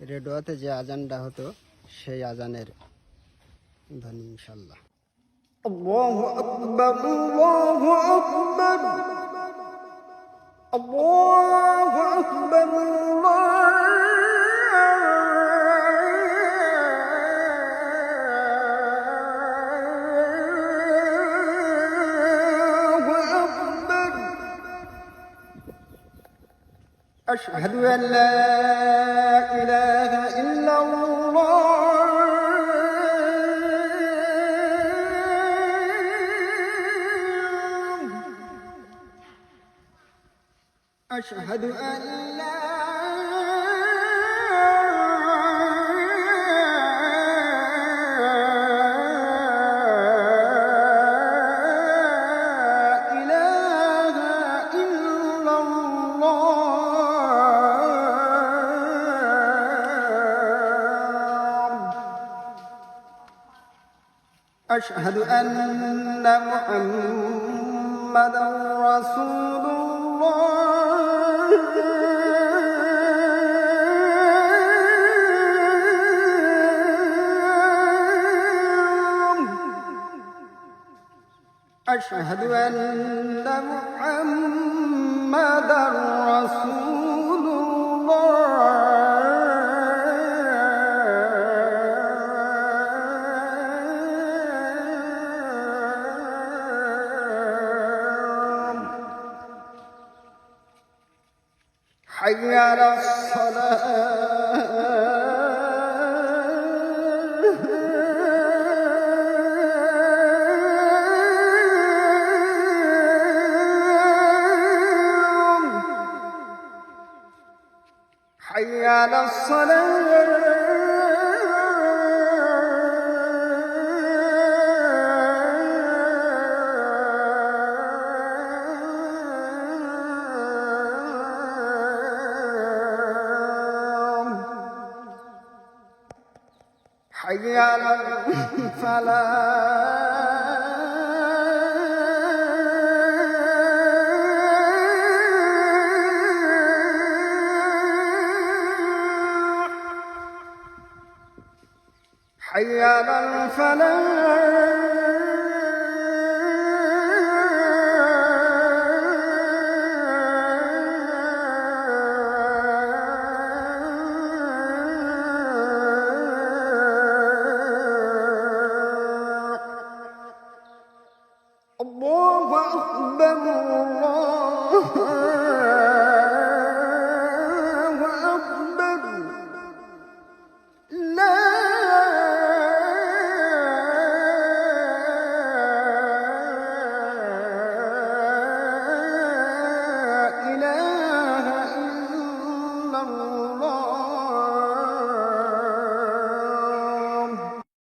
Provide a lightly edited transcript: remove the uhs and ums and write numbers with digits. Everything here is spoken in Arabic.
রেডিওতে যে আজানটা হতো সেই আজানের ধ্বনি ইনশাআল্লাহ। আল্লাহু আকবার, আল্লাহু আকবার, আল্লাহু আকবার, আল্লাহু আকবার। আশহাদু আন লা ইলাহা ইল্লাল্লাহ। أشهد أن لا إله إلا الله. أشهد أن محمدا رسول الله. أشهد أن محمدا رسول الله. حي على الصلاة. حي على الصلاة. حي على الفلاح. حي على الفلاح. الله أكبر، الله أكبر. لا إله إلا الله.